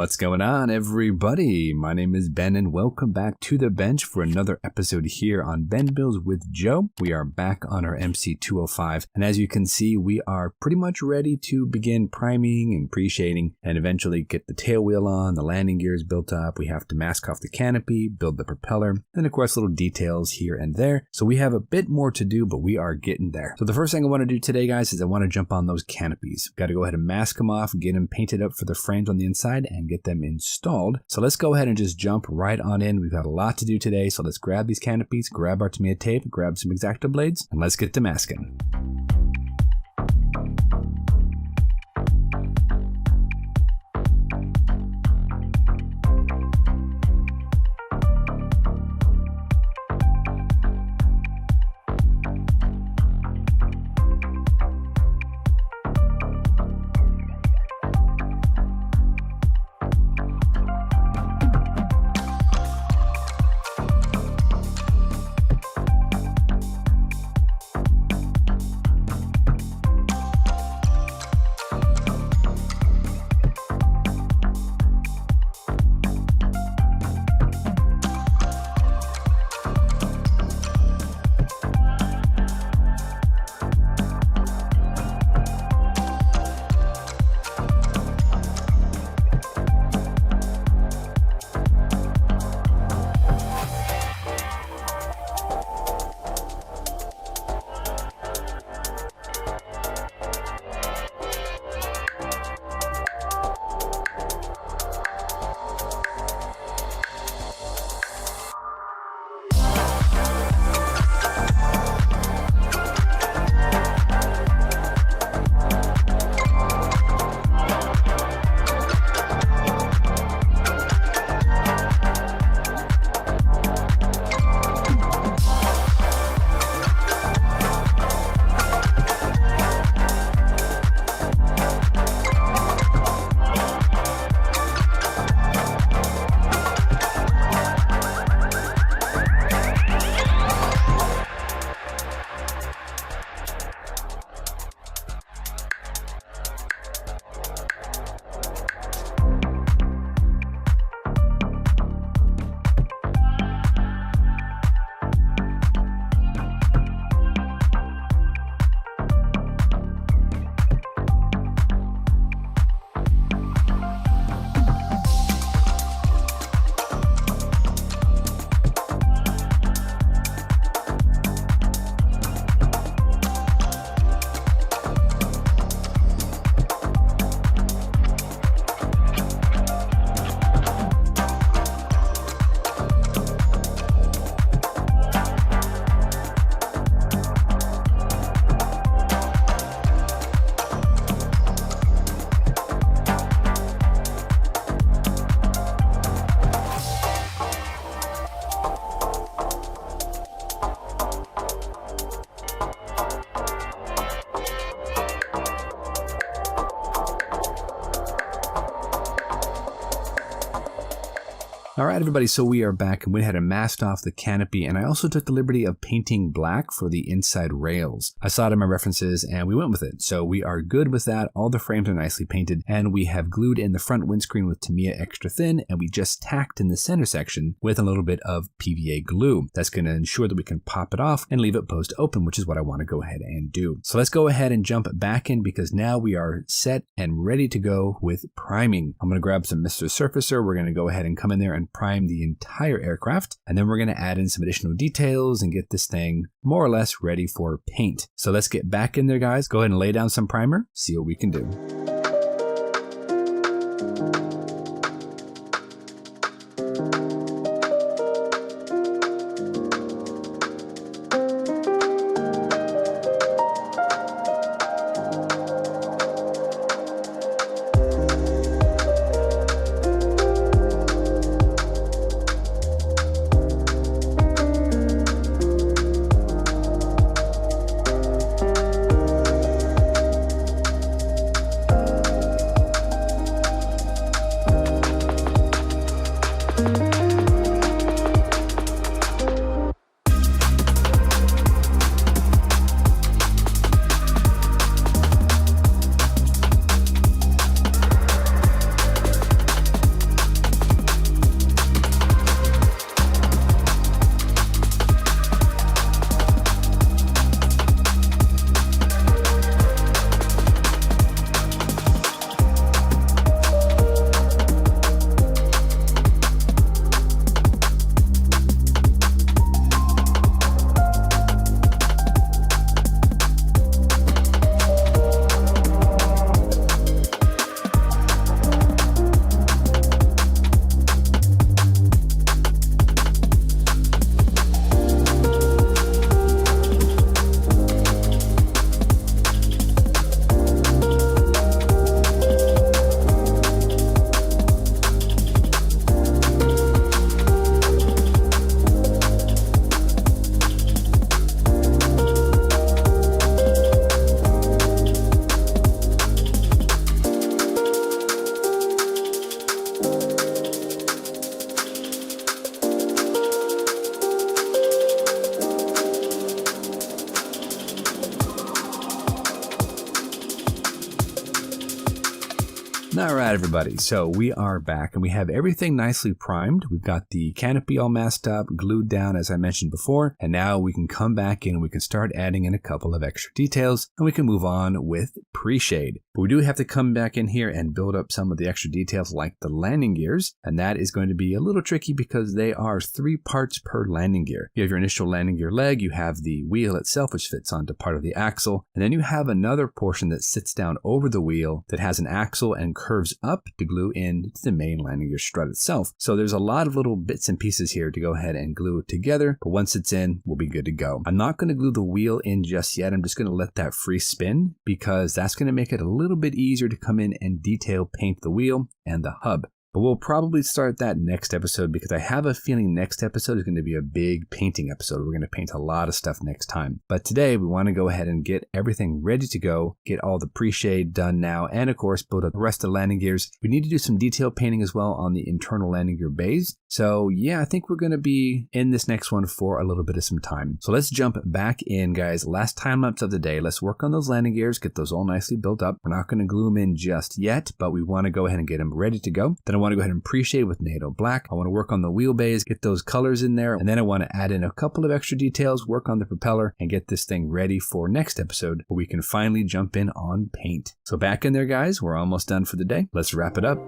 What's going on, everybody? My name is Ben and welcome back to the bench for another episode here on Ben Builds with Joe. We are back on our MC205, and as you can see, we are pretty much ready to begin priming and pre-shading and eventually get the tail wheel on, the landing gears built up. We have to mask off the canopy, build the propeller, and of course little details here and there. So we have a bit more to do, but we are getting there. So the first thing I want to do today, guys, is I want to jump on those canopies. Got to go ahead and mask them off, get them painted up for the frames on the inside, and get them installed. So let's go ahead and just jump right on in. We've got a lot to do today, so let's grab these canopies, grab our Tamiya tape, grab some X-Acto blades, and let's get to masking. All right, everybody, so we are back and went ahead and masked off the canopy, and I also took the liberty of painting black for the inside rails. I saw it in my references and we went with it. So we are good with that. All the frames are nicely painted, and we have glued in the front windscreen with Tamiya extra thin, and we just tacked in the center section with a little bit of PVA glue. That's going to ensure that we can pop it off and leave it post open, which is what I want to go ahead and do. So let's go ahead and jump back in because now we are set and ready to go with priming. I'm going to grab some Mr. Surfacer. We're going to go ahead and come in there and prime the entire aircraft, and then we're going to add in some additional details and get this thing more or less ready for paint. So let's get back in there, guys. Go ahead and lay down some primer, see what we can do. All right, everybody. So we are back and we have everything nicely primed. We've got the canopy all masked up, glued down, as I mentioned before. And now we can come back in and we can start adding in a couple of extra details and we can move on with pre-shade. But we do have to come back in here and build up some of the extra details like the landing gears. And that is going to be a little tricky because they are 3 parts per landing gear. You have your initial landing gear leg, you have the wheel itself, which fits onto part of the axle. And then you have another portion that sits down over the wheel that has an axle and curves up to glue in to the main landing gear strut itself. So there's a lot of little bits and pieces here to go ahead and glue it together, but once it's in, we'll be good to go. I'm not going to glue the wheel in just yet. I'm just going to let that free spin because that's going to make it a little bit easier to come in and detail paint the wheel and the hub. But we'll probably start that next episode because I have a feeling next episode is going to be a big painting episode. We're going to paint a lot of stuff next time. But today we want to go ahead and get everything ready to go, get all the pre-shade done now, and of course build up the rest of the landing gears. We need to do some detail painting as well on the internal landing gear bays. So yeah, I think we're going to be in this next one for a little bit of some time. So let's jump back in, guys. Last time lapse of the day. Let's work on those landing gears, get those all nicely built up. We're not going to glue them in just yet, but we want to go ahead and get them ready to go. Then I want to go ahead and pre-shade with NATO black. I want to work on the wheel bays, get those colors in there, and then I want to add in a couple of extra details, work on the propeller, and get this thing ready for next episode where we can finally jump in on paint. So back in there, guys. We're almost done for the day. Let's wrap it up.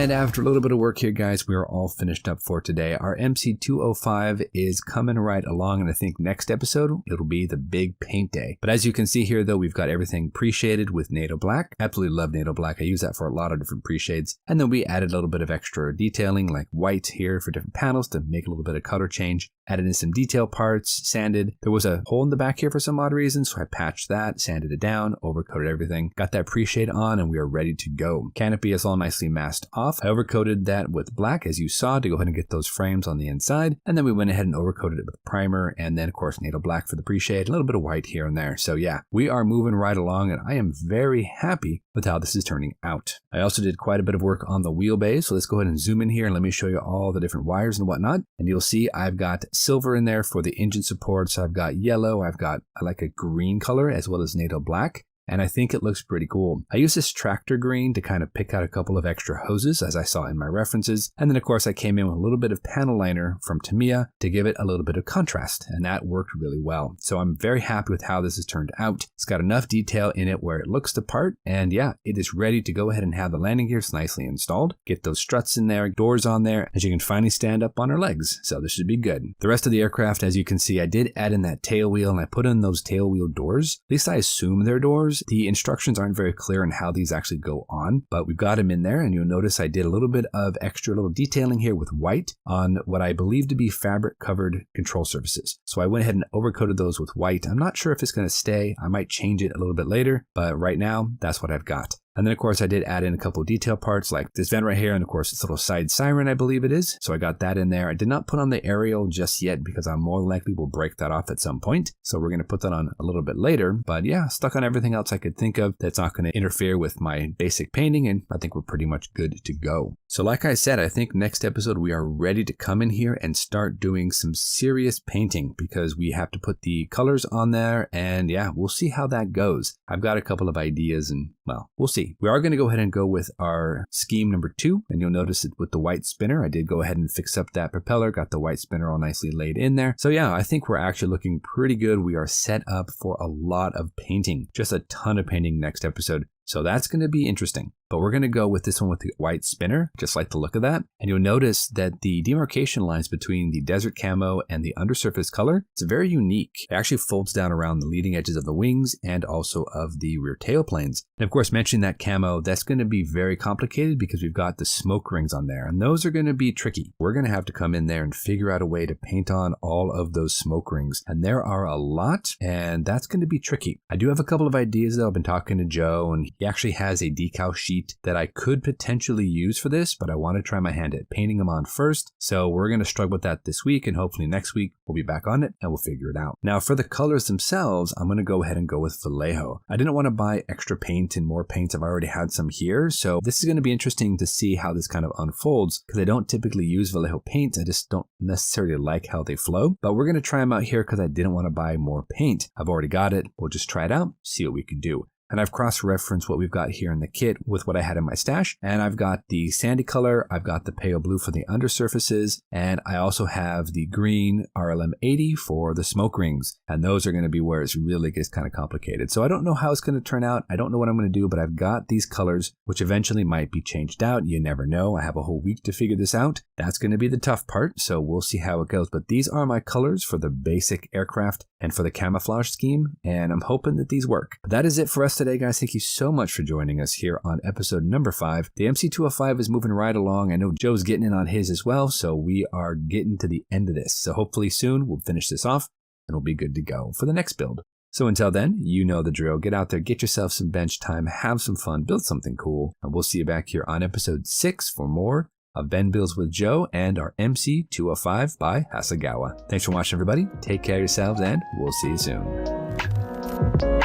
And after a little bit of work here, guys, we are all finished up for today. Our MC205 is coming right along, and I think next episode, it'll be the big paint day. But as you can see here, though, we've got everything pre-shaded with NATO Black. Absolutely love NATO Black. I use that for a lot of different pre-shades. And then we added a little bit of extra detailing, like white here for different panels to make a little bit of color change. Added in some detail parts, sanded. There was a hole in the back here for some odd reason, so I patched that, sanded it down, overcoated everything, got that pre-shade on, and we are ready to go. Canopy is all nicely masked off. I overcoated that with black, as you saw, to go ahead and get those frames on the inside, and then we went ahead and overcoated it with primer, and then of course NATO Black for the pre-shade, a little bit of white here and there. So yeah, we are moving right along, and I am very happy with how this is turning out. I also did quite a bit of work on the wheelbase, so let's go ahead and zoom in here and let me show you all the different wires and whatnot. And you'll see I've got silver in there for the engine supports. I've got yellow. I've got like a green color as well as NATO Black. And I think it looks pretty cool. I use this tractor green to kind of pick out a couple of extra hoses, as I saw in my references. And then of course I came in with a little bit of panel liner from Tamiya to give it a little bit of contrast, and that worked really well. So I'm very happy with how this has turned out. It's got enough detail in it where it looks the part, and yeah, it is ready to go ahead and have the landing gears nicely installed. Get those struts in there, doors on there, and she can finally stand up on her legs. So this should be good. The rest of the aircraft, as you can see, I did add in that tail wheel, and I put in those tail wheel doors. At least I assume they're doors. The instructions aren't very clear on how these actually go on, but we've got them in there, and you'll notice I did a little bit of extra little detailing here with white on what I believe to be fabric covered control surfaces. So I went ahead and overcoated those with white. I'm not sure if it's going to stay. I might change it a little bit later, but right now that's what I've got. And then of course I did add in a couple of detail parts like this vent right here, and of course this little side siren, I believe it is. So I got that in there. I did not put on the aerial just yet because I more likely will break that off at some point. So we're going to put that on a little bit later. But yeah, stuck on everything else I could think of that's not going to interfere with my basic painting, and I think we're pretty much good to go. So like I said, I think next episode we are ready to come in here and start doing some serious painting because we have to put the colors on there, and yeah, we'll see how that goes. I've got a couple of ideas, and well, we'll see. We are going to go ahead and go with our scheme number 2, and you'll notice it with the white spinner. I did go ahead and fix up that propeller, got the white spinner all nicely laid in there. So yeah, I think we're actually looking pretty good. We are set up for a lot of painting, just a ton of painting next episode. So that's going to be interesting. But we're going to go with this one with the white spinner, just like the look of that. And you'll notice that the demarcation lines between the desert camo and the undersurface color, it's very unique. It actually folds down around the leading edges of the wings and also of the rear tail planes. And of course, mentioning that camo, that's going to be very complicated because we've got the smoke rings on there, and those are going to be tricky. We're going to have to come in there and figure out a way to paint on all of those smoke rings. And there are a lot, and that's going to be tricky. I do have a couple of ideas though. I've been talking to Joe, and he actually has a decal sheet that I could potentially use for this, but I want to try my hand at painting them on first. So we're going to struggle with that this week, and hopefully next week we'll be back on it and we'll figure it out. Now for the colors themselves, I'm going to go ahead and go with Vallejo. I didn't want to buy extra paint and more paints. I've already had some here. So this is going to be interesting to see how this kind of unfolds because I don't typically use Vallejo paints. I just don't necessarily like how they flow, but we're going to try them out here because I didn't want to buy more paint. I've already got it. We'll just try it out, see what we can do. And I've cross-referenced what we've got here in the kit with what I had in my stash. And I've got the sandy color, I've got the pale blue for the undersurfaces, and I also have the green RLM 80 for the smoke rings. And those are going to be where it really gets kind of complicated. So I don't know how it's going to turn out. I don't know what I'm going to do, but I've got these colors, which eventually might be changed out. You never know. I have a whole week to figure this out. That's going to be the tough part. So we'll see how it goes. But these are my colors for the basic aircraft and for the camouflage scheme. And I'm hoping that these work. But that is it for us today, guys. Thank you so much for joining us here on episode number 5. The MC205 is moving right along. I know Joe's getting in on his as well, so we are getting to the end of this. So hopefully soon we'll finish this off and we'll be good to go for the next build. So until then, you know the drill. Get out there, get yourself some bench time, have some fun, build something cool, and we'll see you back here on episode 6 for more of Ben Builds with Joe and our MC205 by Hasegawa. Thanks for watching, everybody. Take care of yourselves, and we'll see you soon.